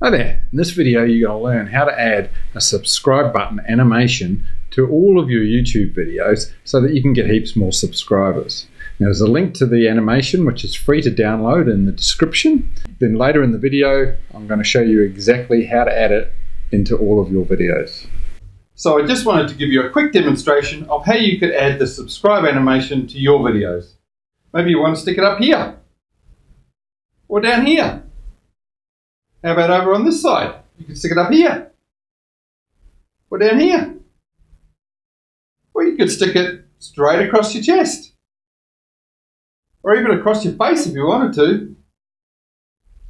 Hi there, in this video you're going to learn how to add a subscribe button animation to all of your YouTube videos so that you can get heaps more subscribers. Now there's a link to the animation which is free to download in the description. Then later in the video I'm going to show you exactly how to add it into all of your videos. So I just wanted to give you a quick demonstration of how you could add the subscribe animation to your videos. Maybe you want to stick it up here or down here. How about over on this side? You can stick it up here or down here. Or you could stick it straight across your chest or even across your face if you wanted to.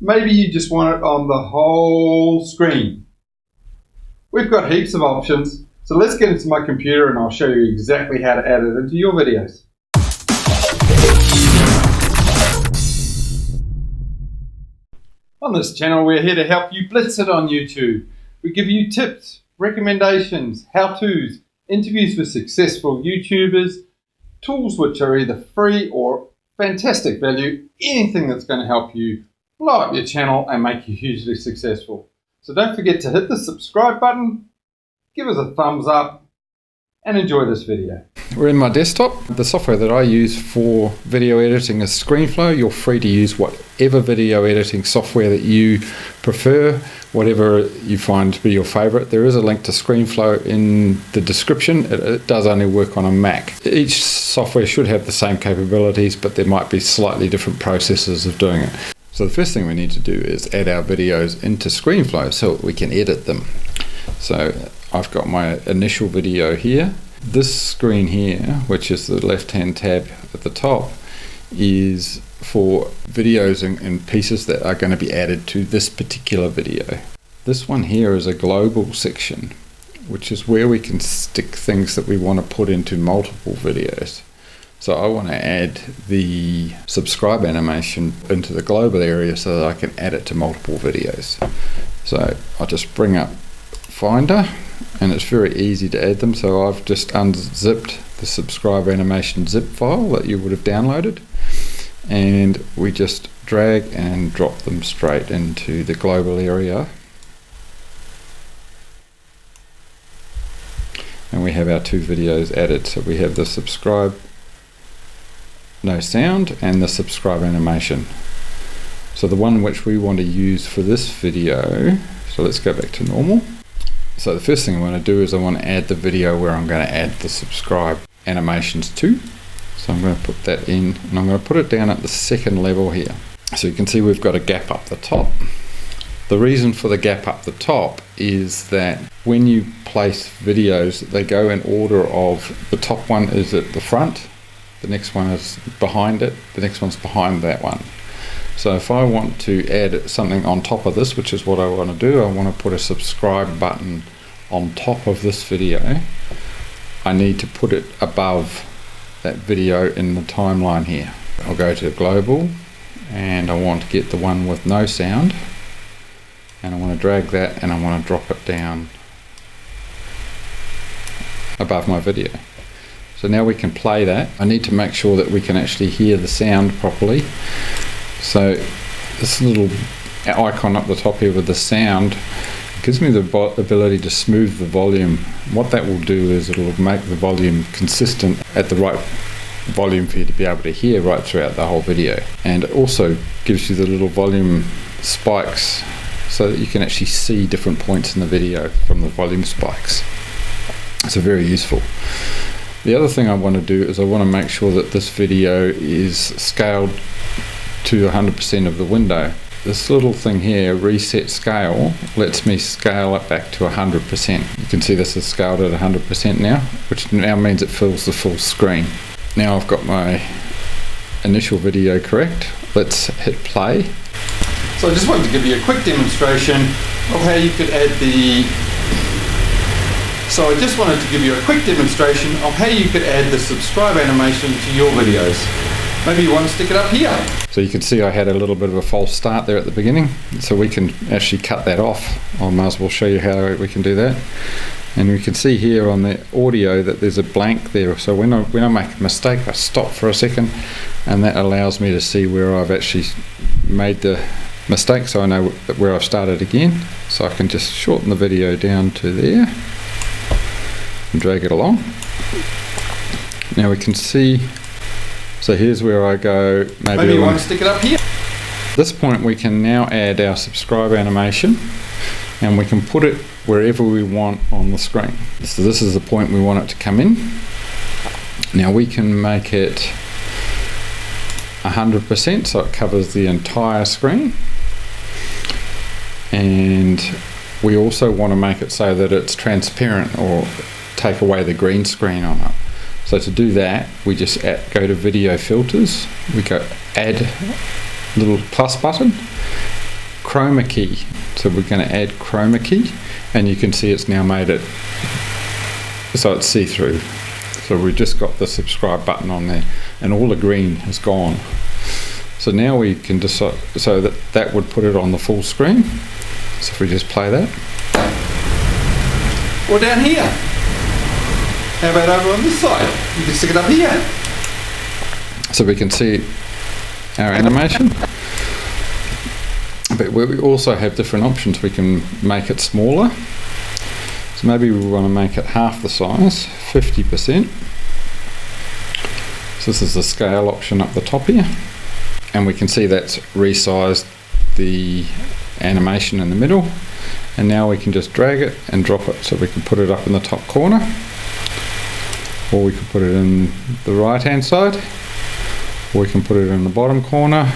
Maybe you just want it on the whole screen. We've got heaps of options, so let's get into my computer and I'll show you exactly how to add it into your videos. On this channel, we're here to help you blitz it on YouTube. We give you tips, recommendations, how-tos, interviews with successful YouTubers, tools which are either free or fantastic value, anything that's going to help you blow up your channel and make you hugely successful. So don't forget to hit the subscribe button, give us a thumbs up, and enjoy this video. We're in my desktop. The software that I use for video editing is ScreenFlow. You're free to use whatever video editing software that you prefer, whatever you find to be your favorite. There is a link to ScreenFlow in the description. It does only work on a Mac. Each software should have the same capabilities, but there might be slightly different processes of doing it. So the first thing we need to do is add our videos into ScreenFlow so we can edit them. So I've got my initial video here. This screen here, which is the left-hand tab at the top, is for videos and pieces that are going to be added to this particular video. This one here is a global section, which is where we can stick things that we want to put into multiple videos. So I want to add the subscribe animation into the global area so that I can add it to multiple videos. So I'll just bring up Finder, and it's very easy to add them. So I've just unzipped the subscribe animation zip file that you would have downloaded, and we just drag and drop them straight into the global area, and we have our two videos added. So we have the subscribe no sound and the subscribe animation. So the one which we want to use for this video, so let's go back to normal. So the first thing I want to do is I want to add the video where I'm going to add the subscribe animations to. So I'm going to put that in, and I'm going to put it down at the second level here. So you can see we've got a gap up the top. The reason for the gap up the top is that when you place videos, they go in order of the top one is at the front, the next one is behind it, the next one's behind that one. So if I want to add something on top of this, which is what I want to do, I want to put a subscribe button on top of this video. I need to put it above that video in the timeline here. I'll go to global, and I want to get the one with no sound, and I want to drag that and I want to drop it down above my video. So now we can play that. I need to make sure that we can actually hear the sound properly. So this little icon up the top here with the sound gives me the ability to smooth the volume. What that will do is it will make the volume consistent at the right volume for you to be able to hear right throughout the whole video. And it also gives you the little volume spikes so that you can actually see different points in the video from the volume spikes. So very useful. The other thing I want to do is I want to make sure that this video is scaled to 100% of the window. This little thing here, reset scale, lets me scale it back to 100%. You can see this is scaled at 100% now, which now means it fills the full screen. Now I've got my initial video correct. Let's hit play. So I just wanted to give you a quick demonstration of how you could add the subscribe animation to your videos. Maybe you want to stick it up here. So you can see I had a little bit of a false start there at the beginning, so we can actually cut that off. I might as well show you how we can do that. And we can see here on the audio that there's a blank there. So when I make a mistake, I stop for a second, and that allows me to see where I've actually made the mistake, so I know where I've started again. So I can just shorten the video down to there and drag it along. Now we can see, so here's where I go, maybe you want to stick it up here. At this point we can now add our subscribe animation, and we can put it wherever we want on the screen. So this is the point we want it to come in. Now we can make it 100% so it covers the entire screen, and we also want to make it so that it's transparent or take away the green screen on it. So to do that, we just go to video filters, we go add little plus button, chroma key. So we're going to add chroma key, and you can see it's now made it so it's see-through. So we've just got the subscribe button on there and all the green is gone. So now we can decide, so that would put it on the full screen. So if we just play that. Or down here. How about over on this side? You can stick it up here. So we can see our animation. But we also have different options. We can make it smaller. So maybe we want to make it half the size, 50%. So this is the scale option up the top here. And we can see that's resized the animation in the middle. And now we can just drag it and drop it, so we can put it up in the top corner. Or we can put it in the right hand side. Or we can put it in the bottom corner.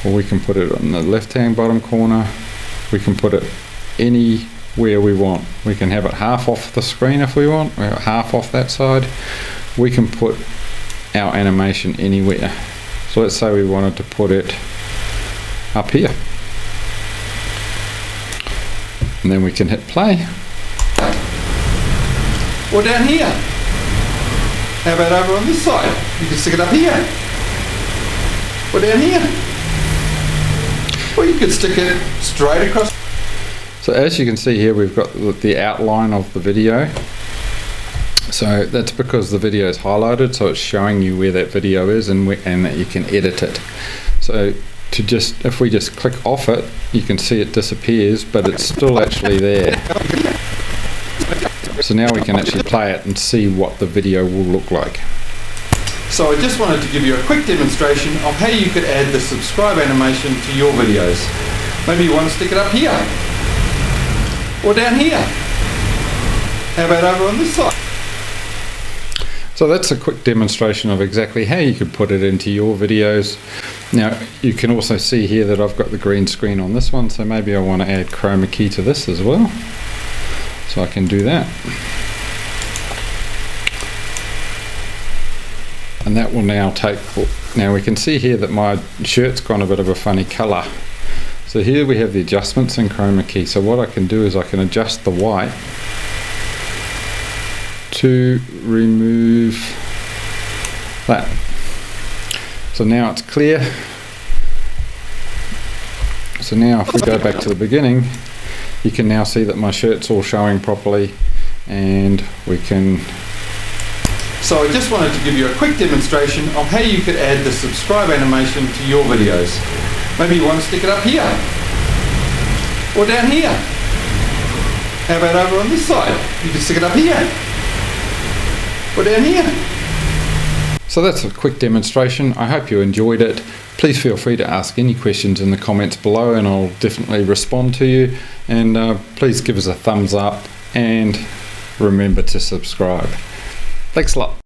Or we can put it on the left hand bottom corner. We can put it anywhere we want. We can have it half off the screen if we want, or half off that side. We can put our animation anywhere. So let's say we wanted to put it up here. And then we can hit play. Or down here. How about over on this side? You can stick it up here. Or down here. Or you could stick it straight across. So as you can see here, we've got the outline of the video. So that's because the video is highlighted, so it's showing you where that video is and that you can edit it. So if we just click off it, you can see it disappears, but it's still actually there. So now we can actually play it and see what the video will look like. So I just wanted to give you a quick demonstration of how you could add the subscribe animation to your videos. Maybe you want to stick it up here. Or down here. How about over on this side? So that's a quick demonstration of exactly how you could put it into your videos. Now you can also see here that I've got the green screen on this one, so maybe I want to add chroma key to this as well. So I can do that. And that will now now we can see here that my shirt's gone a bit of a funny colour. So here we have the adjustments in chroma key. So what I can do is I can adjust the white to remove that. So now it's clear. So now if we go back to the beginning, you can now see that my shirt's all showing properly, and we can... So I just wanted to give you a quick demonstration of how you could add the subscribe animation to your videos. Maybe you want to stick it up here. Or down here. How about over on this side? You can stick it up here. Or down here. So that's a quick demonstration. I hope you enjoyed it. Please feel free to ask any questions in the comments below, and I'll definitely respond to you. And please give us a thumbs up and remember to subscribe. Thanks a lot.